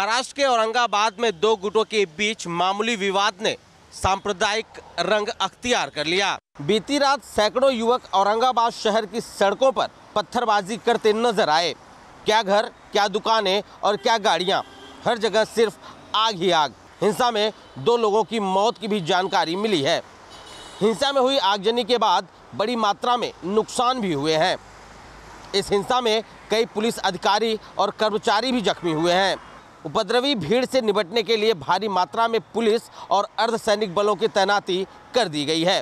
महाराष्ट्र के औरंगाबाद में दो गुटों के बीच मामूली विवाद ने सांप्रदायिक रंग अख्तियार कर लिया। बीती रात सैकड़ों युवक औरंगाबाद शहर की सड़कों पर पत्थरबाजी करते नजर आए। क्या घर, क्या दुकानें और क्या गाड़ियां, हर जगह सिर्फ आग ही आग। हिंसा में दो लोगों की मौत की भी जानकारी मिली है। हिंसा में हुई आगजनी के बाद बड़ी मात्रा में नुकसान भी हुए हैं। इस हिंसा में कई पुलिस अधिकारी और कर्मचारी भी जख्मी हुए हैं। उपद्रवी भीड़ से निपटने के लिए भारी मात्रा में पुलिस और अर्धसैनिक बलों की तैनाती कर दी गई है।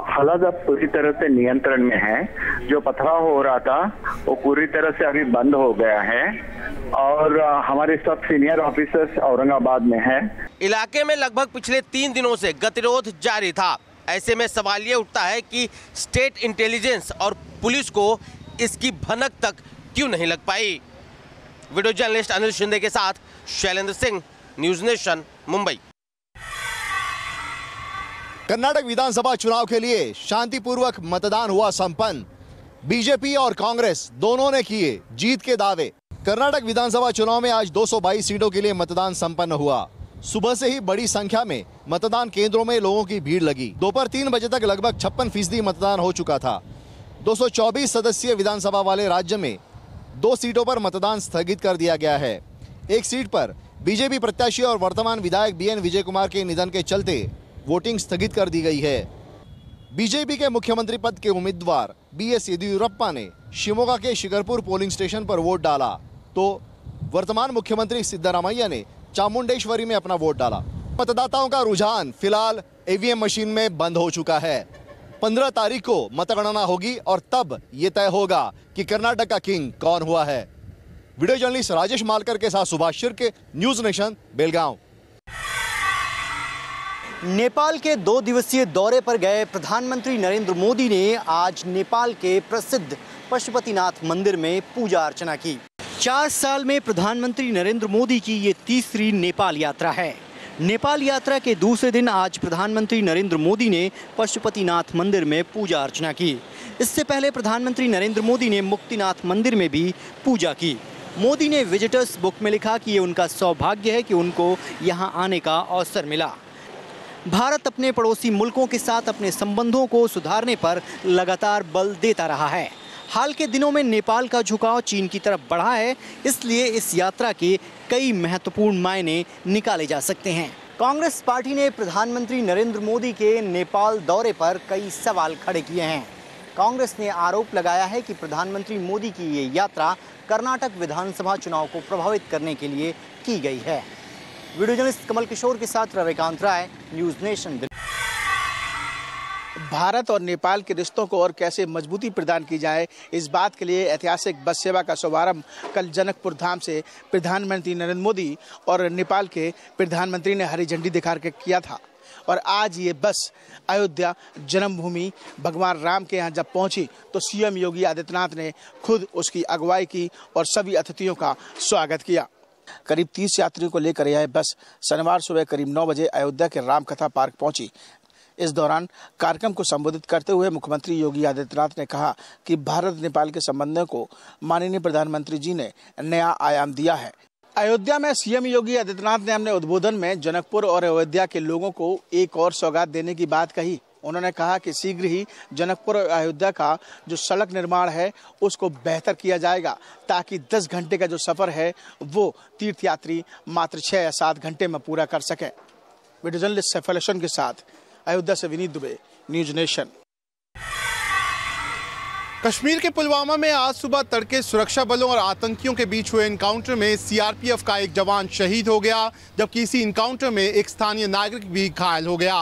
हालात अब पूरी तरह से नियंत्रण में है। जो पथराव हो रहा था वो पूरी तरह से अभी बंद हो गया है और हमारे सब सीनियर ऑफिसर्स औरंगाबाद में है। इलाके में लगभग पिछले 3 दिनों से गतिरोध जारी था। ऐसे में सवाल ये उठता है कि स्टेट इंटेलिजेंस और पुलिस को इसकी भनक तक क्यों नहीं लग पाई। वीडियो जर्नलिस्ट अनिल शिंदे के साथ शैलेंद्र सिंह, न्यूज नेशन, मुंबई। कर्नाटक विधानसभा चुनाव के लिए शांतिपूर्वक मतदान हुआ संपन्न। बीजेपी और कांग्रेस दोनों ने किए जीत के दावे। कर्नाटक विधानसभा चुनाव में आज 222 सीटों के लिए मतदान संपन्न हुआ। सुबह से ही बड़ी संख्या में मतदान केंद्रों में लोगों की भीड़ लगी। दोपहर 3 बजे तक लगभग 56% मतदान हो चुका था। 224 सदस्यीय विधानसभा वाले राज्य में 2 सीटों पर मतदान स्थगित कर दिया गया है। एक सीट पर बीजेपी प्रत्याशी और वर्तमान विधायक बीएन विजय कुमार के निधन के चलते वोटिंग स्थगित कर दी गई है। बीजेपी के मुख्यमंत्री पद के उम्मीदवार बीएस येदियुरप्पा ने शिमोगा के शिकरपुर पोलिंग स्टेशन पर वोट डाला, तो वर्तमान मुख्यमंत्री सिद्धरामैया ने चामुंडेश्वरी में अपना वोट डाला। मतदाताओं का रुझान फिलहाल ईवीएम मशीन में बंद हो चुका है। 15 तारीख को मतगणना होगी और तब ये तय होगा कि कर्नाटक का किंग कौन हुआ है। वीडियो जर्नलिस्ट राजेश मालकर के साथ सुभाष शिर्के, न्यूज नेशन, बेलगांव। नेपाल के 2 दिवसीय दौरे पर गए प्रधानमंत्री नरेंद्र मोदी ने आज नेपाल के प्रसिद्ध पशुपतिनाथ मंदिर में पूजा अर्चना की। 4 साल में प्रधानमंत्री नरेंद्र मोदी की ये तीसरी नेपाल यात्रा है। नेपाल यात्रा के दूसरे दिन आज प्रधानमंत्री नरेंद्र मोदी ने पशुपतिनाथ मंदिर में पूजा अर्चना की। इससे पहले प्रधानमंत्री नरेंद्र मोदी ने मुक्तिनाथ मंदिर में भी पूजा की। मोदी ने विजिटर्स बुक में लिखा कि ये उनका सौभाग्य है कि उनको यहाँ आने का अवसर मिला। भारत अपने पड़ोसी मुल्कों के साथ अपने संबंधों को सुधारने पर लगातार बल देता रहा है। हाल के दिनों में नेपाल का झुकाव चीन की तरफ बढ़ा है, इसलिए इस यात्रा के कई महत्वपूर्ण मायने निकाले जा सकते हैं। कांग्रेस पार्टी ने प्रधानमंत्री नरेंद्र मोदी के नेपाल दौरे पर कई सवाल खड़े किए हैं। कांग्रेस ने आरोप लगाया है कि प्रधानमंत्री मोदी की ये यात्रा कर्नाटक विधानसभा चुनाव को प्रभावित करने के लिए की गई है। वीडियो जर्नलिस्ट कमल किशोर के साथ रविकांत राय, न्यूज नेशन। भारत और नेपाल के रिश्तों को और कैसे मजबूती प्रदान की जाए, इस बात के लिए ऐतिहासिक बस सेवा का शुभारंभ कल जनकपुर धाम से प्रधानमंत्री नरेंद्र मोदी और नेपाल के प्रधानमंत्री ने हरी झंडी दिखा कर किया था। और आज ये बस अयोध्या जन्मभूमि भगवान राम के यहाँ जब पहुंची तो सीएम योगी आदित्यनाथ ने खुद उसकी अगुवाई की और सभी अतिथियों का स्वागत किया। करीब 30 यात्रियों को लेकर यह बस शनिवार सुबह करीब 9 बजे अयोध्या के रामकथा पार्क पहुंची। इस दौरान कार्यक्रम को संबोधित करते हुए मुख्यमंत्री योगी आदित्यनाथ ने कहा कि भारत नेपाल के संबंधों को माननीय प्रधानमंत्री जी ने नया आयाम दिया है। अयोध्या में सीएम योगी आदित्यनाथ ने अपने उद्बोधन में जनकपुर और अयोध्या के लोगों को एक और सौगात देने की बात कही। उन्होंने कहा कि शीघ्र ही जनकपुर और अयोध्या का जो सड़क निर्माण है उसको बेहतर किया जाएगा, ताकि 10 घंटे का जो सफर है वो तीर्थयात्री मात्र 6 या 7 घंटे में पूरा कर सके। वीडियो जर्नलिस्ट सैफ अली के साथ अयोध्या से विनीत दुबे, न्यूज नेशन। कश्मीर के पुलवामा में आज सुबह तड़के सुरक्षा बलों और आतंकियों के बीच हुए एनकाउंटर में सीआरपीएफ का एक जवान शहीद हो गया, जबकि इसी एनकाउंटर में एक स्थानीय नागरिक भी घायल हो गया।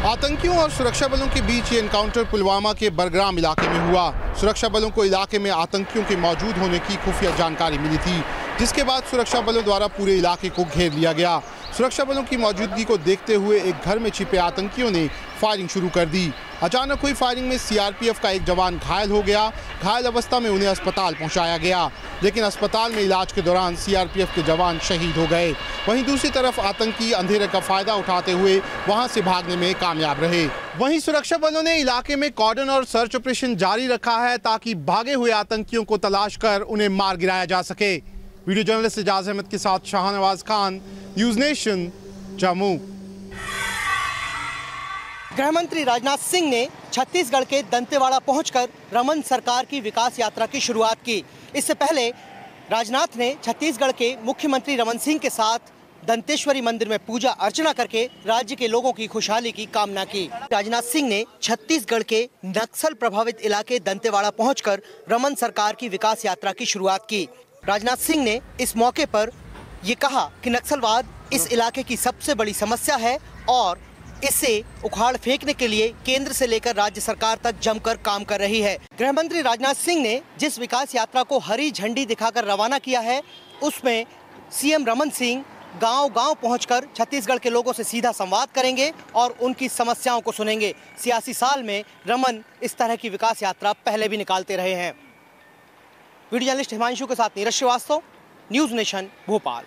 आतंकियों और सुरक्षा बलों के बीच ये एनकाउंटर पुलवामा के बरग्राम इलाके में हुआ। सुरक्षा बलों को इलाके में आतंकियों के मौजूद होने की खुफिया जानकारी मिली थी, जिसके बाद सुरक्षा बलों द्वारा पूरे इलाके को घेर लिया गया। सुरक्षा बलों की मौजूदगी को देखते हुए एक घर में छिपे आतंकियों ने फायरिंग शुरू कर दी। अचानक हुई फायरिंग में सीआरपीएफ का एक जवान घायल हो गया। घायल अवस्था में उन्हें अस्पताल पहुंचाया गया, लेकिन अस्पताल में इलाज के दौरान सीआरपीएफ के जवान शहीद हो गए। वहीं दूसरी तरफ आतंकी अंधेरे का फायदा उठाते हुए वहां से भागने में कामयाब रहे। वहीं सुरक्षा बलों ने इलाके में कॉर्डन और सर्च ऑपरेशन जारी रखा है, ताकि भागे हुए आतंकियों को तलाश कर उन्हें मार गिराया जा सके। वीडियो जर्नलिस्ट इजाज अहमद के साथ शाहनवाज खान, न्यूज़ नेशन, जम्मू। गृह मंत्री राजनाथ सिंह ने छत्तीसगढ़ के दंतेवाड़ा पहुंचकर रमन सरकार की विकास यात्रा की शुरुआत की। इससे पहले राजनाथ ने छत्तीसगढ़ के मुख्यमंत्री रमन सिंह के साथ दंतेश्वरी मंदिर में पूजा अर्चना करके राज्य के लोगों की खुशहाली की कामना की। राजनाथ सिंह ने छत्तीसगढ़ के नक्सल प्रभावित इलाके दंतेवाड़ा पहुंचकर रमन सरकार की विकास यात्रा की शुरुआत की। राजनाथ सिंह ने इस मौके पर ये कहा कि नक्सलवाद इस इलाके की सबसे बड़ी समस्या है और इसे उखाड़ फेंकने के लिए केंद्र से लेकर राज्य सरकार तक जमकर काम कर रही है। गृह मंत्री राजनाथ सिंह ने जिस विकास यात्रा को हरी झंडी दिखाकर रवाना किया है, उसमें सीएम रमन सिंह गांव-गांव पहुंचकर छत्तीसगढ़ के लोगों से सीधा संवाद करेंगे और उनकी समस्याओं को सुनेंगे। सियासी साल में रमन इस तरह की विकास यात्रा पहले भी निकालते रहे हैं। वीडियो जर्नलिस्ट हिमांशु के साथ Neeraj Srivastava, News Nation, Bhopal.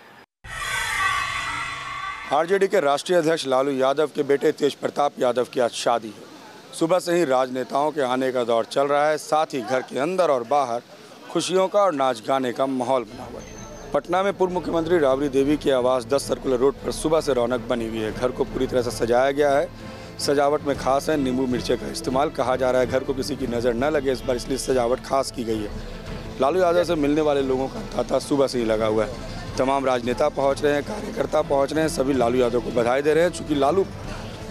RJD के राष्ट्रीय अध्यक्ष लालू यादव के बेटे तेज प्रताप यादव की आज शादी है। सुबह से ही राजनेताओं के आने का दौर चल रहा है, साथ ही घर के अंदर और बाहर खुशियों का और नाच गाने का माहौल बना हुआ है। पटना में पूर्व मुख्यमंत्री राबड़ी देवी के आवास 10 सर्कुलर रोड पर सुबह से रौनक बनी हुई है। घर को पूरी तरह से सजाया गया है। सजावट में खास है नींबू मिर्चे का इस्तेमाल। कहा जा रहा है घर को किसी की नज़र न लगे इस बार, इसलिए सजावट खास की गई है। लालू यादव से मिलने वाले लोगों का तांता सुबह से ही लगा हुआ है। तमाम राजनेता पहुंच रहे हैं, कार्यकर्ता पहुंच रहे हैं, सभी लालू यादव को बधाई दे रहे हैं। चूँकि लालू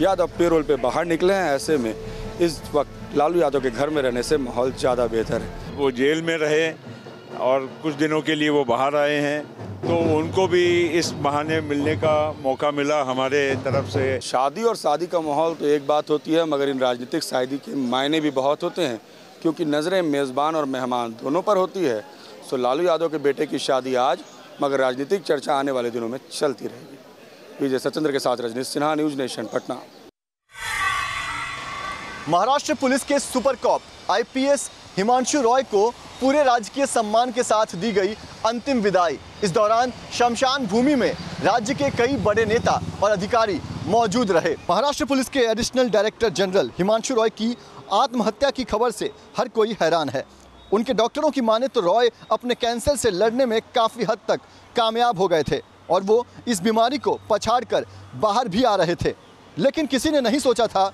यादव पेरोल पे बाहर निकले हैं, ऐसे में इस वक्त लालू यादव के घर में रहने से माहौल ज़्यादा बेहतर है। वो जेल में रहे और कुछ दिनों के लिए वो बाहर आए हैं, तो उनको भी इस बहाने मिलने का मौका मिला हमारे तरफ से। शादी और शादी का माहौल तो एक बात होती है, मगर इन राजनीतिक शादी के मायने भी बहुत होते हैं, क्योंकि नज़रें मेज़बान और मेहमान दोनों पर होती है। सो लालू यादव के बेटे की शादी आज, मगर राजनीतिक चर्चा आने वाले दिनों में चलती रहेगी। विजय सचंद्र के साथ Rajneesh Sinha, News Nation, Patna. Maharashtra police के super cop IPS Himanshu Roy को पूरे राजकीय सम्मान के साथ दी गई अंतिम विदाई। इस दौरान शमशान भूमि में राज्य के कई बड़े नेता और अधिकारी मौजूद रहे। महाराष्ट्र पुलिस के additional director general Himanshu Roy की आत्महत्या की खबर से हर कोई हैरान है। उनके डॉक्टरों की माने तो रॉय अपने कैंसर से लड़ने में काफ़ी हद तक कामयाब हो गए थे और वो इस बीमारी को पछाड़कर बाहर भी आ रहे थे। लेकिन किसी ने नहीं सोचा था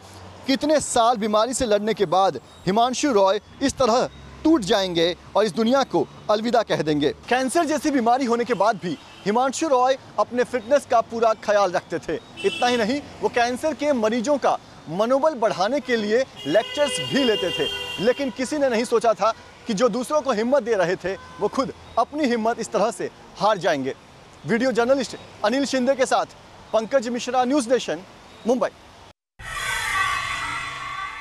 कितने साल बीमारी से लड़ने के बाद हिमांशु रॉय इस तरह टूट जाएंगे और इस दुनिया को अलविदा कह देंगे। कैंसर जैसी बीमारी होने के बाद भी हिमांशु रॉय अपने फिटनेस का पूरा ख्याल रखते थे। इतना ही नहीं, वो कैंसर के मरीजों का मनोबल बढ़ाने के लिए लेक्चर्स भी लेते थे। लेकिन किसी ने नहीं सोचा था कि जो दूसरों को हिम्मत दे रहे थे वो खुद अपनी हिम्मत इस तरह से हार जाएंगे। वीडियो जर्नलिस्ट अनिल शिंदे के साथ Pankaj Mishra, news nation, Mumbai.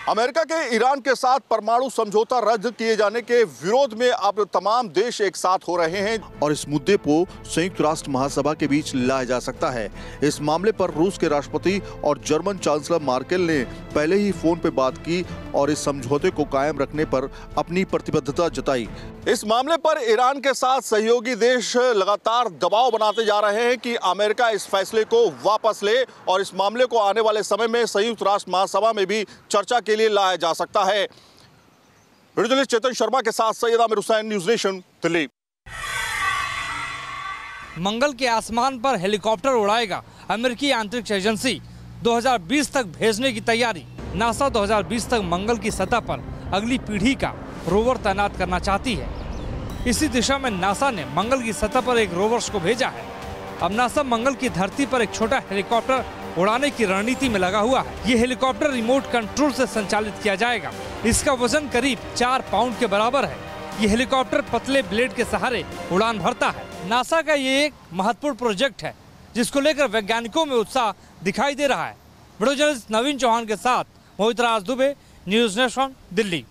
America के ईरान के साथ परमाणु समझौता रद्द किए जाने के विरोध में अब तमाम देश एक साथ हो रहे हैं और इस मुद्दे को संयुक्त राष्ट्र महासभा के बीच लाया जा सकता है। इस मामले पर रूस के राष्ट्रपति और जर्मन चांसलर मार्केल ने पहले ही फोन पे बात की और इस समझौते को कायम रखने पर अपनी प्रतिबद्धता जताई। इस मामले पर ईरान के साथ सहयोगी देश लगातार दबाव बनाते जा रहे हैं कि अमेरिका इस फैसले को वापस ले और इस मामले को आने वाले समय में संयुक्त राष्ट्र महासभा में भी चर्चा के लिए लाया जा सकता है। जर्नलिस्ट चेतन शर्मा के साथ सैयद आमिर हुसैन, न्यूज़ नेशन, दिल्ली। मंगल के आसमान पर हेलीकॉप्टर उड़ाएगा अमेरिकी अंतरिक्ष एजेंसी। 2020 तक भेजने की तैयारी। नासा 2020 तक मंगल की सतह पर अगली पीढ़ी का रोवर तैनात करना चाहती है। इसी दिशा में नासा ने मंगल की सतह पर एक रोवर्स को भेजा है। अब नासा मंगल की धरती पर एक छोटा हेलीकॉप्टर उड़ाने की रणनीति में लगा हुआ है। ये हेलीकॉप्टर रिमोट कंट्रोल से संचालित किया जाएगा। इसका वजन करीब 4 पाउंड के बराबर है। ये हेलीकॉप्टर पतले ब्लेड के सहारे उड़ान भरता है। नासा का ये एक महत्वपूर्ण प्रोजेक्ट है जिसको लेकर वैज्ञानिकों में उत्साह दिखाई दे रहा है। वीडियो जर्नलिस्ट नवीन चौहान के साथ मोहित राज दुबे, न्यूज़ नेशन, दिल्ली।